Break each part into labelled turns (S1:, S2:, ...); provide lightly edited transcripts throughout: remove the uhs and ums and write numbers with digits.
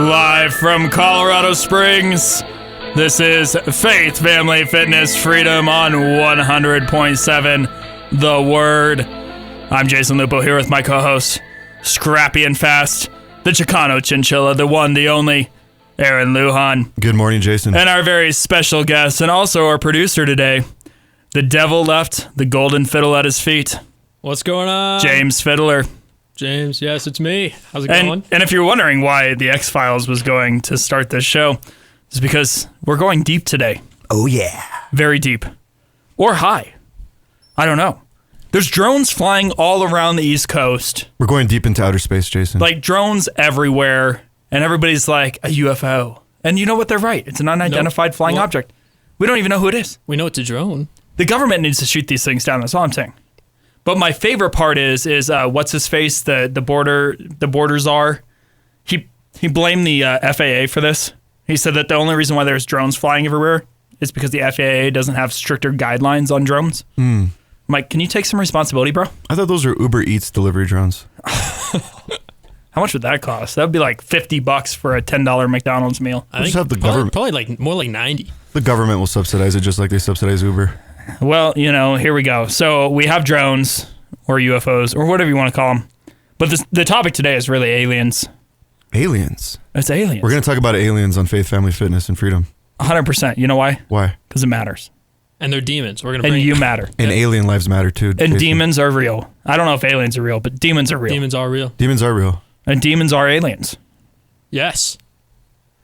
S1: Live from Colorado Springs, this is Faith, Family, Fitness, Freedom on 100.7 The Word. I'm Jason Lupo here with my co-host, Scrappy and Fast, the Chicano Chinchilla, the one, the only, Aaron Lujan.
S2: Good morning, Jason.
S1: And our very special guest, and also our producer today, the devil left the golden fiddle at his feet.
S3: What's going on?
S1: James Fiddler.
S3: James, yes, it's me. How's it going?
S1: And if you're wondering why the X-Files was going to start this show, it's because we're going deep today.
S2: Oh, yeah.
S1: Very deep. Or high. I don't know. There's drones flying all around the East Coast.
S2: We're going deep into outer space, Jason.
S1: Like drones everywhere, and everybody's like, a UFO. And you know what? They're right. It's an unidentified flying object. We don't even know who it is.
S3: We know it's a drone.
S1: The government needs to shoot these things down. That's all I'm saying. But my favorite part is what's his face, the border czar. He blamed the FAA for this. He said that the only reason why there's drones flying everywhere is because the FAA doesn't have stricter guidelines on drones. I'm like, can you take some responsibility, bro?
S2: I thought those were Uber Eats delivery drones.
S1: How much would that cost? That would be like $50 for a $10 McDonald's meal.
S3: I think
S2: have the government.
S3: Probably like more like 90.
S2: The government will subsidize it just like they subsidize Uber.
S1: Well, here we go. So we have drones or UFOs or whatever you want to call them. But the topic today is really aliens.
S2: Aliens?
S1: It's aliens.
S2: We're going to talk about aliens on Faith, Family, Fitness, and Freedom.
S1: 100%. You know why?
S2: Why?
S1: Because it matters.
S3: And they're demons. We're going to
S1: And
S3: bring
S1: you matter.
S2: And alien lives matter too.
S1: And
S2: Jason.
S1: demons are real. I don't know if aliens are real, but demons are real.
S3: Demons are real.
S2: Demons are real.
S1: And demons are aliens.
S3: Yes.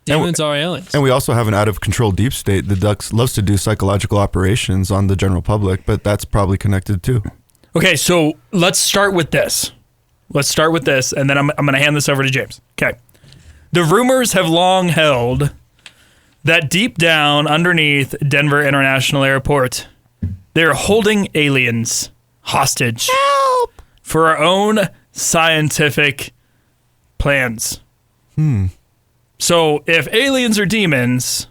S3: Demons are aliens.
S2: And we also have an out-of-control deep state that loves to do psychological operations on the general public, but that's probably connected too.
S1: Okay, so let's start with this. And then I'm going to hand this over to James. Okay. The rumors have long held that deep down underneath Denver International Airport, they're holding aliens hostage. Help! For our own scientific plans. So if aliens are demons,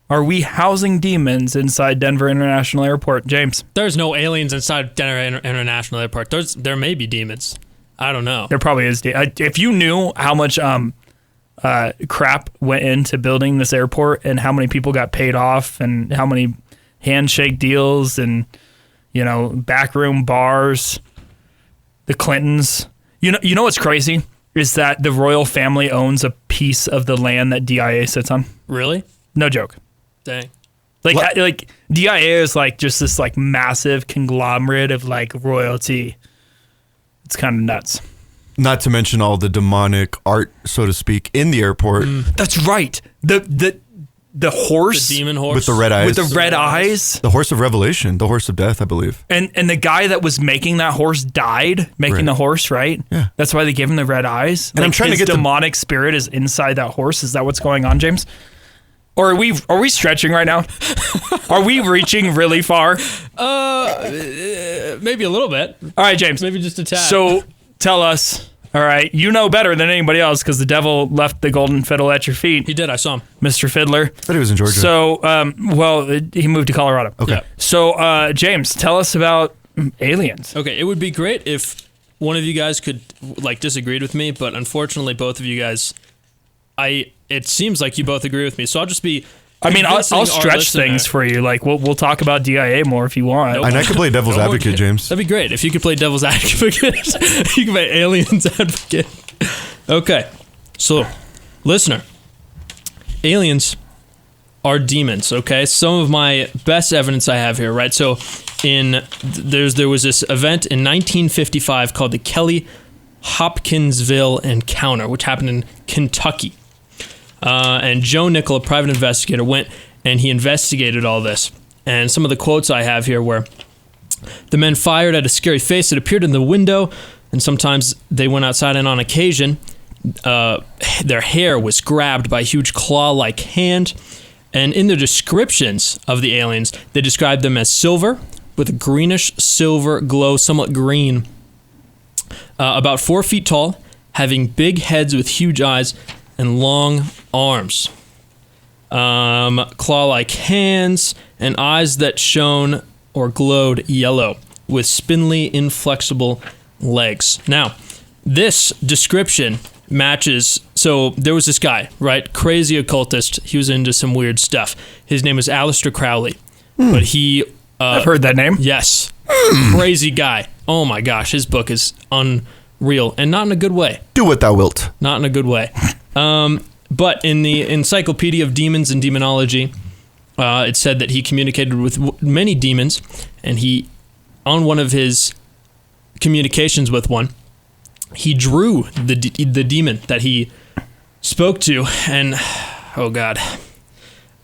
S1: are we housing demons inside Denver International Airport? James?
S3: There's no aliens inside Denver International Airport. There may be demons. I don't know.
S1: There probably is. If you knew how much crap went into building this airport and how many people got paid off and how many handshake deals and, backroom bars, the Clintons. You know what's crazy? Is that the royal family owns a piece of the land that DIA sits on.
S3: Really?
S1: No joke.
S3: Dang.
S1: Like DIA is like just this like massive conglomerate of like royalty. It's kind of nuts.
S2: Not to mention all the demonic art, so to speak, in the airport.
S1: That's right. The horse.
S3: The demon horse.
S2: With the red eyes.
S1: With the red eyes.
S2: The horse of revelation. The horse of death, I believe.
S1: And the guy that was making that horse died making the horse, right?
S2: Yeah.
S1: That's why they gave him the red eyes.
S2: And I'm trying to get
S1: demonic spirit is inside that horse. Is that what's going on, James? Or are we stretching right now? Are we reaching really far?
S3: Maybe a little bit.
S1: All right, James.
S3: Maybe just a tad.
S1: So tell us. All right, you know better than anybody else because the devil left the golden fiddle at your feet.
S3: He did. I saw him.
S1: Mr. Fiddler.
S2: I thought he was in Georgia.
S1: So, he moved to Colorado.
S2: Okay.
S3: Yeah.
S1: So, James, tell us about aliens.
S3: Okay, it would be great if one of you guys could disagreed with me, but unfortunately, both of you guys, it seems like you both agree with me. So I'll just be.
S1: I'll stretch things for you. Like we'll talk about DIA more if you want.
S3: Nope.
S2: And I could play devil's advocate, James.
S3: That'd be great if you could play devil's advocate. You can play aliens advocate. Okay, so listener, aliens are demons. Okay, some of my best evidence I have here. Right, so there was this event in 1955 called the Kelly Hopkinsville Encounter, which happened in Kentucky. And Joe Nickel, a private investigator, went and he investigated all this. And some of the quotes I have here were, the men fired at a scary face that appeared in the window, and sometimes they went outside, and on occasion, their hair was grabbed by a huge claw-like hand. And in their descriptions of the aliens, they described them as silver, with a greenish silver glow, somewhat green, about 4 feet tall, having big heads with huge eyes, and long arms, claw-like hands, and eyes that shone or glowed yellow, with spindly, inflexible legs. Now, this description matches So there was this guy, right? Crazy occultist. He was into some weird stuff. His name was Aleister Crowley. But he...
S1: I've heard that name.
S3: Yes. Crazy guy. Oh my gosh, his book is unreal. And not in a good way.
S2: Do what thou wilt.
S3: Not in a good way. But in the Encyclopedia of Demons and Demonology, it said that he communicated with many demons, and he, on one of his communications with one, he drew the demon that he spoke to, and oh god,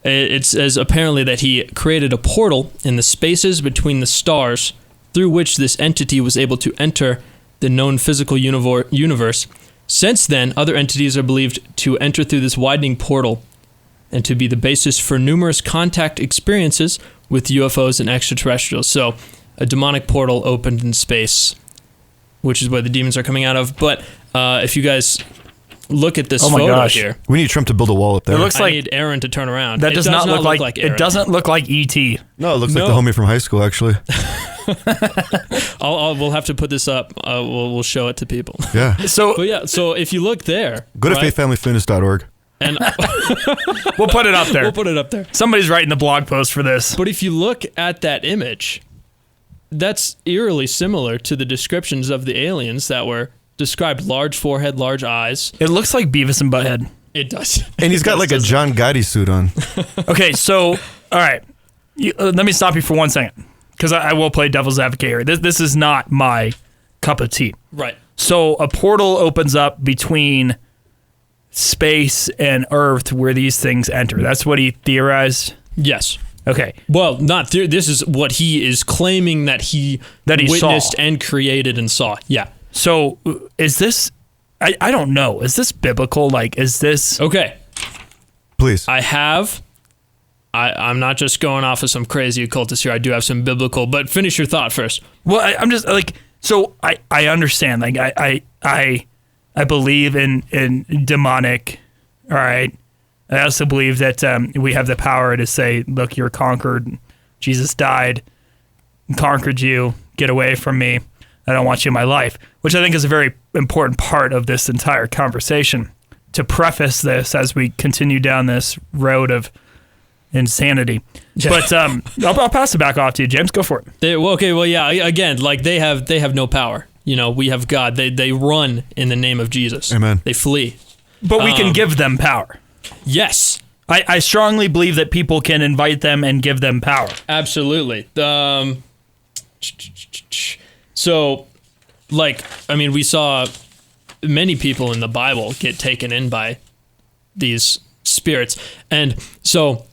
S3: it says apparently that he created a portal in the spaces between the stars through which this entity was able to enter the known physical universe. Since then, other entities are believed to enter through this widening portal and to be the basis for numerous contact experiences with UFOs and extraterrestrials. So, a demonic portal opened in space, which is where the demons are coming out of. But if you guys look at this photo here,
S2: we need Trump to build a wall up there.
S1: It looks
S3: I
S1: like
S3: need Aaron to turn around.
S1: that does not look like
S3: Aaron.
S1: it doesn't look like E.T.
S2: No, it looks like the homie from high school, actually.
S3: We'll have to put this up. We'll show it to people.
S2: Yeah.
S1: So
S3: But yeah, so if you look there,
S2: Go to
S3: right,
S2: faithfamilyfitness.org.
S3: and
S1: we'll put it up there.
S3: we'll put it up there.
S1: Somebody's writing the blog post for this.
S3: But if you look at that image, that's eerily similar to the descriptions of the aliens that were described: large forehead, large eyes.
S1: It looks like Beavis and Butthead.
S3: It does.
S2: And he's got like a John Gotti suit on.
S1: Okay, so all right, let me stop you for 1 second because I will play devil's advocate here. This is not my cup of tea.
S3: Right.
S1: So a portal opens up between space and Earth where these things enter. That's what he theorized.
S3: Yes.
S1: Okay.
S3: Well, not this is what he is claiming that he witnessed
S1: saw.
S3: and created and saw. Yeah.
S1: So is this? I don't know. Is this biblical? Like, is this?
S3: Okay.
S2: Please.
S3: I'm not just going off of some crazy occultist here. I do have some biblical, but finish your thought first.
S1: Well, I'm just like, so I understand. Like, I believe in demonic. All right. I also believe that we have the power to say, look, you're conquered. Jesus died, conquered you. Get away from me. I don't want you in my life, which I think is a very important part of this entire conversation. To preface this as we continue down this road of insanity.
S3: Yeah.
S1: But I'll pass it back off to you, James. Go for it.
S3: Again, like they have no power. You know, we have God. They run in the name of Jesus.
S2: Amen.
S3: They flee.
S1: But we can give them power.
S3: Yes.
S1: I strongly believe that people can invite them and give them power.
S3: Absolutely. So, like, I mean, we saw many people in the Bible get taken in by these spirits. And so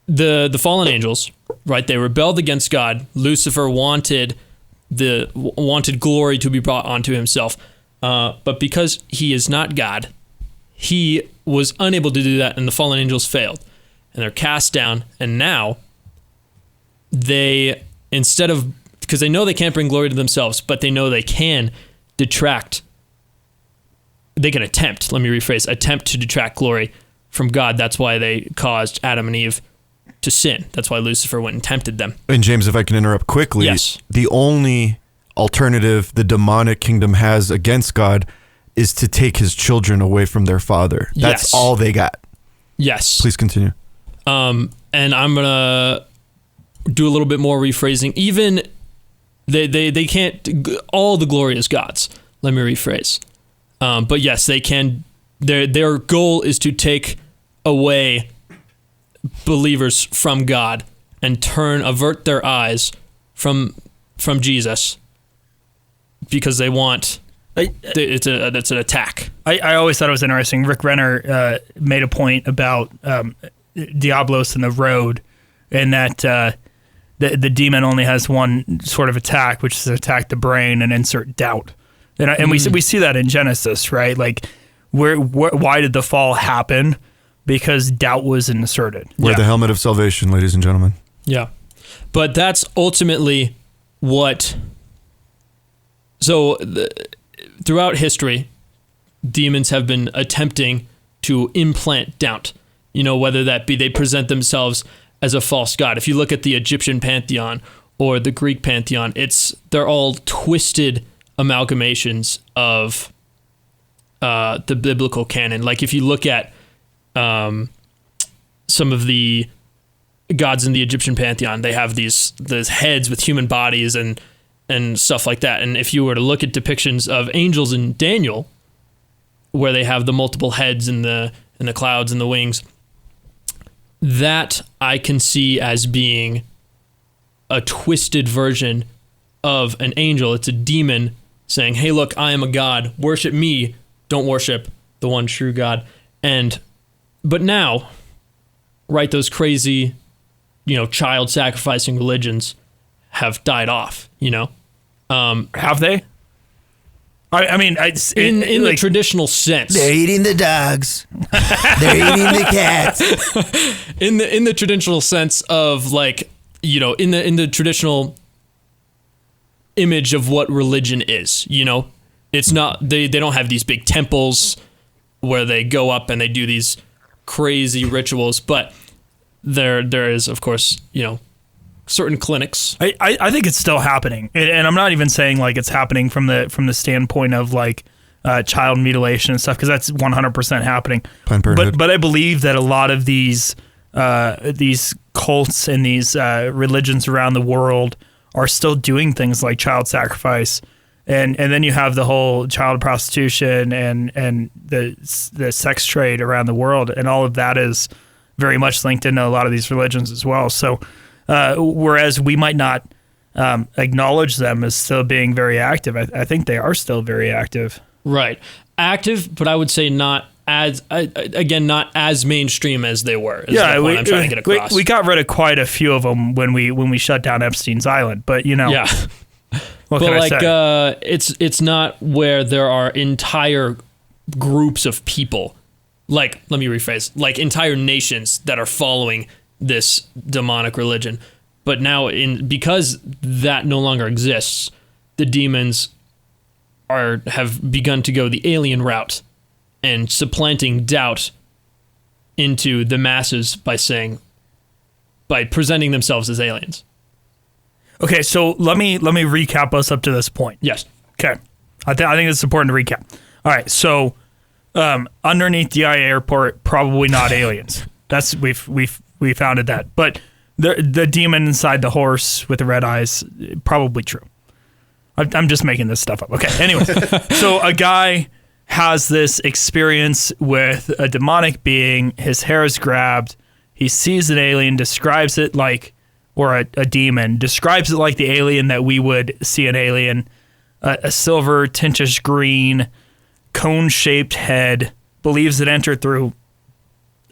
S3: the fallen angels, right, they rebelled against God. Lucifer wanted glory to be brought onto himself. But because he is not God, he was unable to do that, and the fallen angels failed. And they're cast down, and now they, instead of, because they know they can't bring glory to themselves, but they know they can attempt to detract glory from God. That's why they caused Adam and Eve to sin. That's why Lucifer went and tempted them.
S2: And James, if I can interrupt quickly,
S3: Yes.
S2: The only alternative the demonic kingdom has against God is to take his children away from their father. That's
S3: Yes.
S2: all they got.
S3: Yes.
S2: Please continue.
S3: And I'm going to do a little bit more rephrasing. Even they can't, all the glory is God's. Let me rephrase. But yes, they can, their goal is to take away believers from God and avert their eyes from Jesus because they want, it's an attack.
S1: I always thought it was interesting. Rick Renner made a point about Diablos in the Road, and that the demon only has one sort of attack, which is attack the brain and insert doubt. And we see that in Genesis, right? Like, why did the fall happen? Because doubt was inserted.
S2: Wear the helmet of salvation, ladies and gentlemen.
S3: Yeah. But that's ultimately what... So, throughout history, demons have been attempting to implant doubt. You know, whether that be they present themselves as a false god. If you look at the Egyptian pantheon or the Greek pantheon, they're all twisted amalgamations of the biblical canon. Like if you look at some of the gods in the Egyptian pantheon, they have these heads with human bodies and stuff like that. And if you were to look at depictions of angels in Daniel, where they have the multiple heads and the clouds and the wings, that I can see as being a twisted version of an angel. It's a demon saying, hey, look, I am a god. Worship me. Don't worship the one true God. But now, right, those crazy, child sacrificing religions have died off,
S1: Have they? I mean,
S3: in the traditional sense.
S2: They're eating the dogs. They're eating the cats.
S3: In the traditional sense of in the traditional image of what religion is, it's not, they don't have these big temples where they go up and they do these crazy rituals, but there is, of course, certain clinics.
S1: I think it's still happening, and I'm not even saying like it's happening from the standpoint of like child mutilation and stuff, because that's 100% happening.
S2: Planned Parenthood.
S1: But I believe that a lot of these cults and these religions around the world are still doing things like child sacrifice, and then you have the whole child prostitution and the sex trade around the world, and all of that is very much linked into a lot of these religions as well. So. Whereas we might not acknowledge them as still being very active, I think they are still very active.
S3: Right. Active, but I would say not as mainstream as they were. I'm trying to get across.
S1: We got rid of quite a few of them when we shut down Epstein's Island, but
S3: Yeah.
S1: What can I say?
S3: It's not where there are entire groups of people. Let me rephrase. Like entire nations that are following this demonic religion. But now, because that no longer exists, the demons have begun to go the alien route and supplanting doubt into the masses by presenting themselves as aliens.
S1: Okay, so let me recap us up to this point.
S3: Yes.
S1: Okay, I think it's important to recap. All right, so underneath DIA Airport, probably not aliens. That's we founded that, but the demon inside the horse with the red eyes, probably true. I'm just making this stuff up. Okay, anyway, so a guy has this experience with a demonic being. His hair is grabbed. He sees an alien, describes it like, or a demon, describes it like the alien that we would see an alien, a silver, tintish green, cone-shaped head, believes it entered through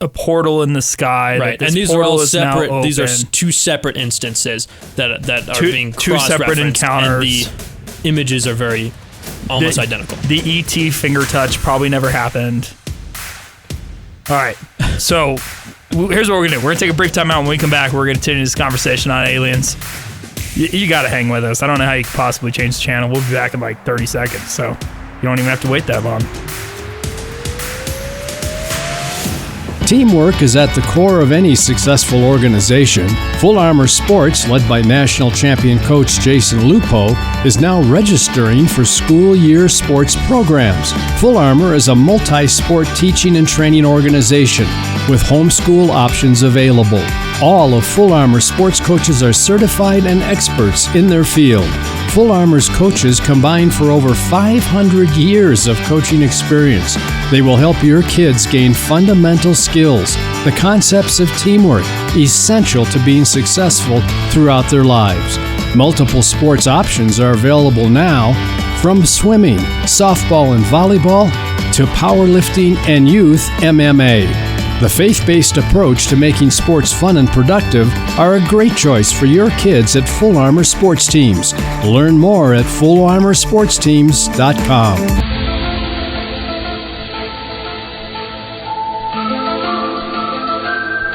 S1: a portal in the sky.
S3: Right, and these are all separate. These are two separate instances that are being
S1: two separate encounters.
S3: And the images are almost identical.
S1: The ET finger touch probably never happened. All right, so here's what we're gonna do. We're gonna take a brief time out. When we come back, we're gonna continue this conversation on aliens. You gotta hang with us. I don't know how you could possibly change the channel. We'll be back in like 30 seconds, so you don't even have to wait that long.
S4: Teamwork is at the core of any successful organization. Full Armor Sports, led by national champion coach Jason Lupo, is now registering for school year sports programs. Full Armor is a multi-sport teaching and training organization with homeschool options available. All of Full Armor sports coaches are certified and experts in their field. Full Armor's coaches combine for over 500 years of coaching experience. They will help your kids gain fundamental skills, the concepts of teamwork, essential to being successful throughout their lives. Multiple sports options are available now, from swimming, softball and volleyball, to powerlifting and youth MMA. The faith-based approach to making sports fun and productive are a great choice for your kids at Full Armor Sports Teams. Learn more at fullarmorsportsteams.com.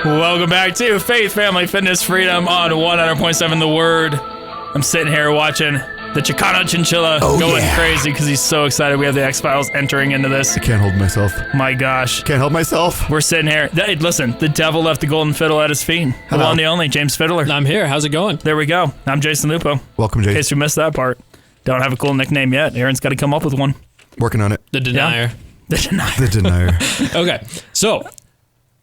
S1: Welcome back to Faith, Family, Fitness, Freedom on 100.7 The Word. I'm sitting here watching the Chicano Chinchilla going crazy because he's so excited. We have the X-Files entering into this.
S2: I can't hold myself.
S1: My gosh.
S2: Can't help myself.
S1: We're sitting here. Hey, listen, the devil left the golden fiddle at his feet. The one, the only, James Fiddler.
S3: I'm here. How's it going?
S1: There we go. I'm Jason Lupo.
S2: Welcome,
S1: In
S2: Jason.
S1: case you missed that part. Don't have a cool nickname yet. Aaron's got to come up with one.
S2: Working on it.
S3: The Denier.
S2: The denier.
S3: Okay, so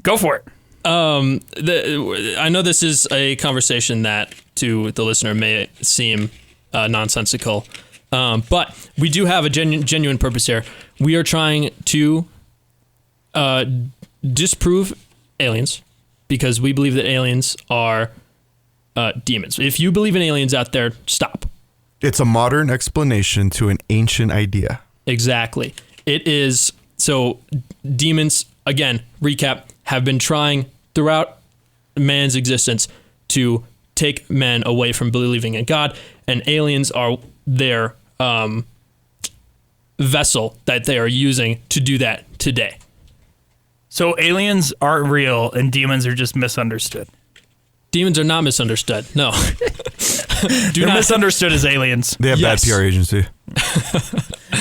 S1: Go for it.
S3: I know this is a conversation that to the listener may seem nonsensical, but we do have a genuine purpose here. We are trying to disprove aliens because we believe that aliens are demons. If you believe in aliens out there, stop.
S2: It's a modern explanation to an ancient idea.
S3: Exactly. It is. So demons, again, recap, have been trying throughout man's existence to take men away from believing in God, and aliens are their vessel that they are using to do that today.
S1: So aliens aren't real and demons are just misunderstood.
S3: Demons are not misunderstood. No.
S1: They're misunderstood as aliens.
S2: They have
S3: Yes.
S2: bad PR agency.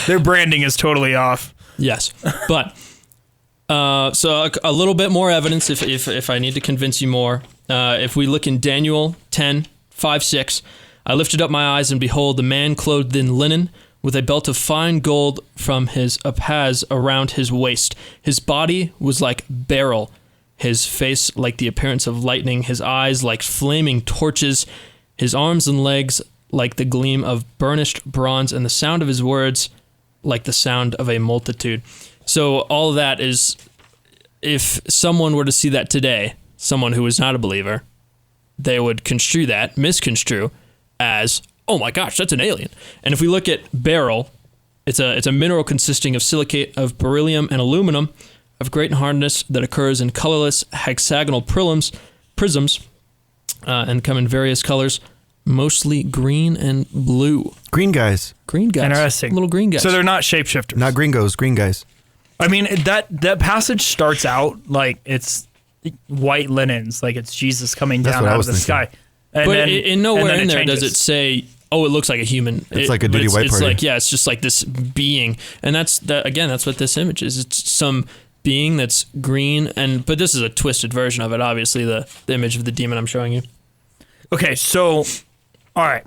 S1: Their branding is totally off.
S3: Yes, but so a little bit more evidence if I need to convince you more. If we look in Daniel 10:5-6, I lifted up my eyes and behold, the man clothed in linen with a belt of fine gold from his apaz around his waist. His body was like beryl, his face like the appearance of lightning, his eyes like flaming torches, his arms and legs like the gleam of burnished bronze, and the sound of his words like the sound of a multitude. So all of that is, if someone were to see that today, someone who is not a believer, they would misconstrue as, oh my gosh, that's an alien. And if we look at beryl, it's a mineral consisting of silicate of beryllium and aluminum of great hardness that occurs in colorless hexagonal prisms and come in various colors, mostly green and blue.
S2: Green guys.
S3: Green guys.
S1: Interesting.
S3: Little green guys.
S1: So they're not shapeshifters.
S2: Not gringos, green guys.
S1: I mean, that passage starts out like it's white linens, like it's Jesus coming
S2: That's
S1: down
S2: what I
S1: out of
S2: was
S1: the
S2: thinking.
S1: sky. And
S3: But
S1: then,
S3: in nowhere
S1: and then
S3: in there
S1: changes.
S3: does it say, oh, it looks like a human.
S2: It's like a Diddy
S3: it's,
S2: White
S3: it's
S2: Party.
S3: like, yeah, it's just like this being. And that's what this image is. It's some being that's green, but this is a twisted version of it, obviously, the image of the demon I'm showing you.
S1: Okay, so all right.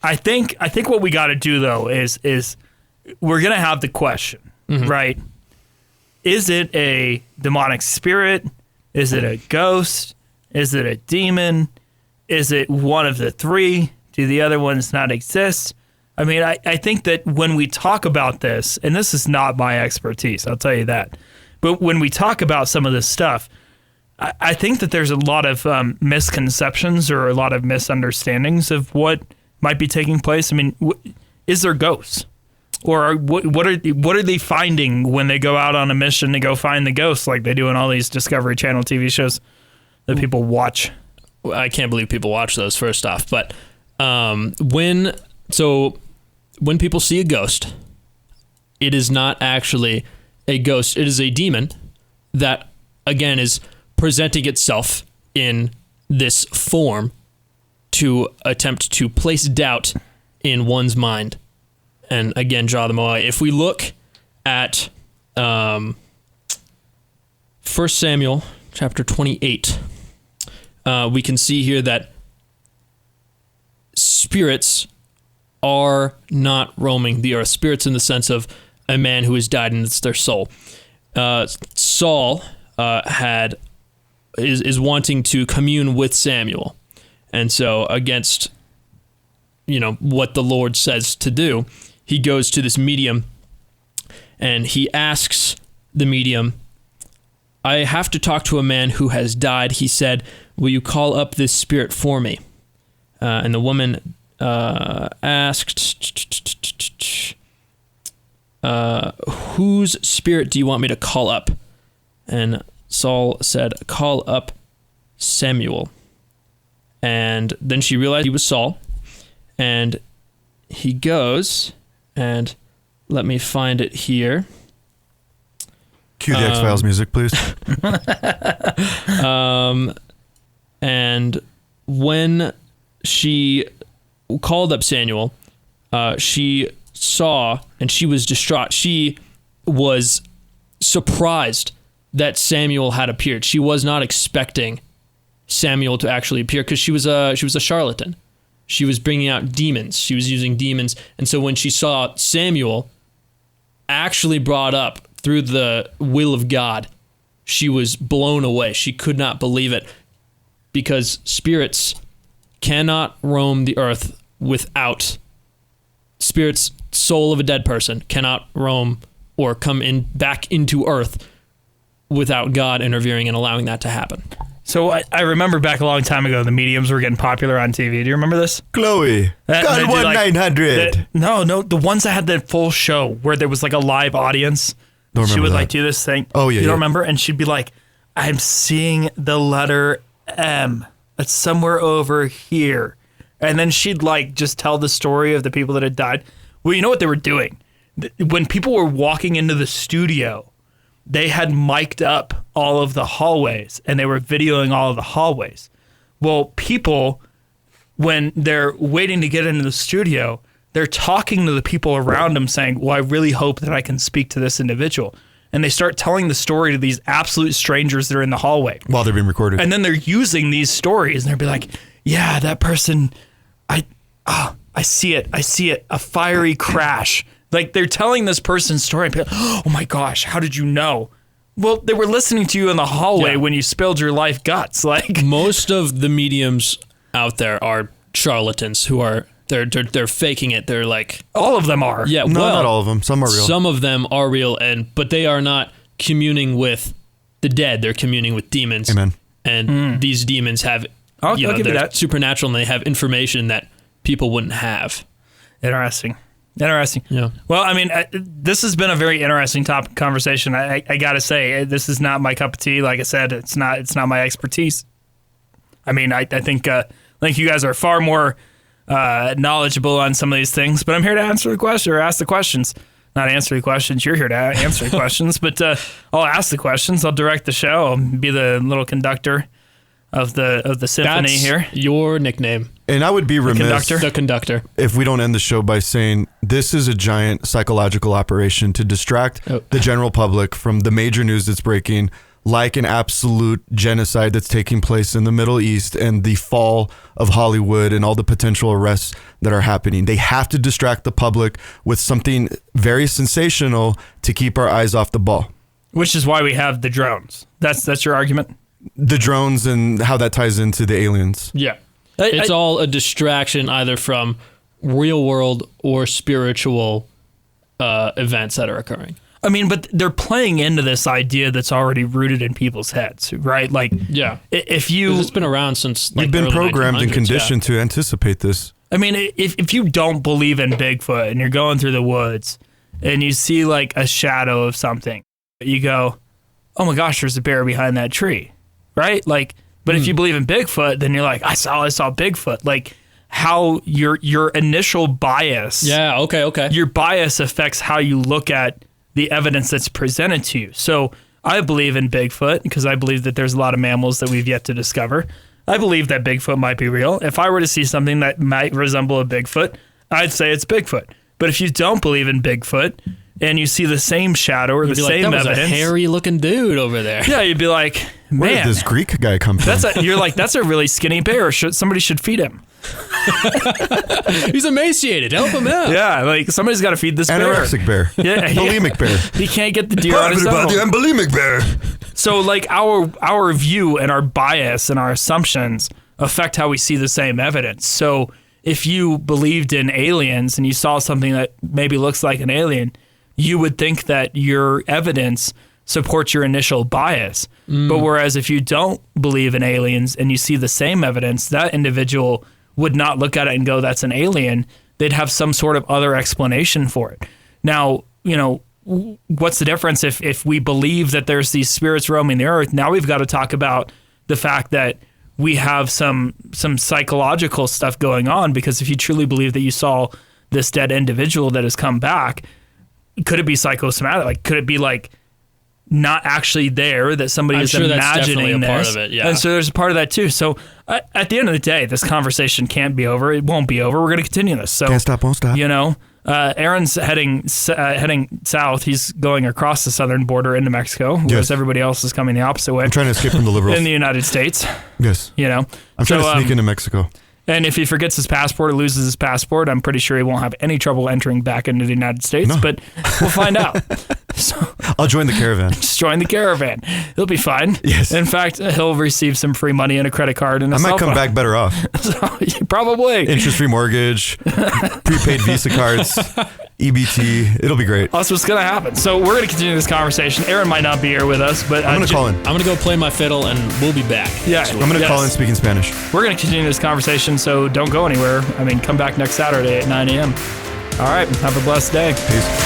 S1: I think what we got to do though is we're gonna have the question, right? Is it a demonic spirit? Is it a ghost? Is it a demon? Is it one of the three? Do the other ones not exist? I mean, I think that when we talk about this, and this is not my expertise, I'll tell you that, but when we talk about some of this stuff, I think that there's a lot of misconceptions or a lot of misunderstandings of what might be taking place. I mean, is there ghosts? Or what are they finding when they go out on a mission to go find the ghosts like they do in all these Discovery Channel TV shows that people watch?
S3: I can't believe people watch those, first off. But when people see a ghost, it is not actually a ghost. It is a demon that, again, is presenting itself in this form to attempt to place doubt in one's mind and, again, draw them away. If we look at 1 Samuel chapter 28, we can see here that spirits are not roaming the earth. Spirits in the sense of a man who has died and it's their soul. Saul is wanting to commune with Samuel. And so against, what the Lord says to do, he goes to this medium and he asks the medium, I have to talk to a man who has died. He said, will you call up this spirit for me? And the woman asked, whose spirit do you want me to call up? And Saul said, call up Samuel. And then she realized he was Saul. And he goes, and let me find it here.
S2: Cue the X-Files music, please.
S3: And when she called up Samuel, she saw, and she was distraught. She was surprised that Samuel had appeared. She was not expecting Samuel to actually appear because she was a charlatan. She was bringing out demons. She was using demons. And so when she saw Samuel actually brought up through the will of God, she was blown away. She could not believe it because spirits cannot roam the earth without spirits. Soul of a dead person cannot roam or come in back into earth without God interfering and allowing that to happen.
S1: So I remember back a long time ago, the mediums were getting popular on TV. Do you remember this?
S2: Chloe, call 1-900.
S1: No, the ones that had that full show where there was like a live audience.
S2: Don't
S1: She
S2: remember
S1: would
S2: that.
S1: like do this thing.
S2: Oh, yeah,
S1: You don't
S2: yeah.
S1: remember? And she'd be like, I'm seeing the letter M. It's somewhere over here. And then she'd like just tell the story of the people that had died. Well, you know what they were doing? When people were walking into the studio, they had mic'd up all of the hallways and they were videoing all of the hallways. Well, people, when they're waiting to get into the studio, they're talking to the people around them saying, well, I really hope that I can speak to this individual. And they start telling the story to these absolute strangers that are in the hallway.
S2: While they're being recorded.
S1: And then they're using these stories and they'll be like, yeah, that person, I see it. I see it. A fiery crash. Like they're telling this person's story. And be like, oh my gosh, how did you know? Well, they were listening to you in the hallway when you spilled your life guts. Like
S3: Most of the mediums out there are charlatans who are they're faking it. They're like,
S1: all of them are.
S3: yeah,
S2: no,
S3: well,
S2: not all of them. Some are real.
S3: Some of them are real, but they are not communing with the dead. They're communing with demons.
S2: Amen.
S3: And these demons have,
S1: I'll give you
S3: they're
S1: that.
S3: supernatural, and they have information that people wouldn't have.
S1: Interesting.
S3: Yeah.
S1: Well, I mean, this has been a very interesting topic conversation. I gotta say, this is not my cup of tea. Like I said, it's not my expertise. I mean, I think you guys are far more knowledgeable on some of these things. But I'm here to answer the question or ask the questions. Not answer the questions. You're here to answer the questions. But I'll ask the questions. I'll direct the show. I'll be the little conductor of the symphony
S3: That's
S1: here.
S3: your nickname,
S2: And I would be remiss
S1: conductor?
S3: the conductor.
S2: if we don't end the show by saying this is a giant psychological operation to distract the general public from the major news that's breaking, like an absolute genocide that's taking place in the Middle East and the fall of Hollywood and all the potential arrests that are happening. They have to distract the public with something very sensational to keep our eyes off the ball.
S1: Which is why we have the drones. That's your argument?
S2: The drones and how that ties into the aliens.
S3: Yeah. It's all a distraction either from real world or spiritual events that are occurring.
S1: I mean, but they're playing into this idea that's already rooted in people's heads, right? Like,
S3: Yeah.
S1: if you,
S3: 'Cause it's been around since like
S2: You've been
S3: early
S2: programmed and
S3: 1900s,
S2: conditioned to anticipate this.
S1: I mean, if you don't believe in Bigfoot and you're going through the woods and you see like a shadow of something, you go, oh my gosh, there's a bear behind that tree, right? Like, but if you believe in Bigfoot, then you're like, I saw Bigfoot. Like, how your initial bias,
S3: Yeah. Okay.
S1: your bias affects how you look at the evidence that's presented to you. So I believe in Bigfoot because I believe that there's a lot of mammals that we've yet to discover. I believe that Bigfoot might be real. If I were to see something that might resemble a Bigfoot, I'd say it's Bigfoot. But if you don't believe in Bigfoot and you see the same shadow or the
S3: You'd be like,
S1: same
S3: that was
S1: evidence,
S3: a hairy looking dude over there.
S1: yeah, you'd be like,
S2: Where did
S1: man,
S2: this Greek guy come from?
S1: you're like, that's a really skinny bear. Somebody should feed him.
S3: He's emaciated. Help him out.
S1: Yeah, like somebody's got to feed this bear.
S2: Anorexic bear.
S1: Yeah,
S2: Bulimic bear.
S1: He can't get the deer on his own.
S2: I'm bulimic bear.
S1: So like our view and our bias and our assumptions affect how we see the same evidence. So if you believed in aliens and you saw something that maybe looks like an alien, you would think that your evidence supports your initial bias. But whereas if you don't believe in aliens and you see the same evidence, that individual would not look at it and go, that's an alien. They'd have some sort of other explanation for it. Now, you know, what's the difference if we believe that there's these spirits roaming the earth? Now we've got to talk about the fact that we have some psychological stuff going on, because if you truly believe that you saw this dead individual that has come back, could it be psychosomatic? Like, could it be like not actually there, that somebody
S3: I'm
S1: is
S3: sure that's definitely
S1: imagining
S3: a part
S1: this?
S3: of it, yeah.
S1: And so there's a part of that too. So at the end of the day, this conversation can't be over. It won't be over. We're going to continue this. So
S2: Can't stop, won't stop.
S1: you know, Aaron's heading south. He's going across the southern border into Mexico, whereas
S2: Yes.
S1: everybody else is coming the opposite way
S2: I'm trying to escape from the liberals.
S1: in the United States.
S2: Yes.
S1: You know,
S2: I'm trying
S1: So,
S2: to sneak into Mexico.
S1: And if he forgets his passport or loses his passport, I'm pretty sure he won't have any trouble entering back into the United States.
S2: No.
S1: But we'll find out. So
S2: I'll join the caravan.
S1: just join the caravan. He'll be fine.
S2: Yes.
S1: In fact, he'll receive some free money and a credit card and a
S2: I might
S1: cell
S2: come
S1: phone.
S2: back better off.
S1: So, probably.
S2: Interest-free mortgage, prepaid Visa cards, EBT. It'll be great.
S1: That's what's going to happen. So we're going to continue this conversation. Aaron might not be here with us, but
S2: I'm going to call in.
S3: I'm going to go play my fiddle, and we'll be back.
S1: Yeah,
S2: I'm going to call in speaking Spanish.
S1: We're going to continue this conversation, so don't go anywhere. I mean, come back next Saturday at 9 a.m. All right, have a blessed day.
S2: Peace.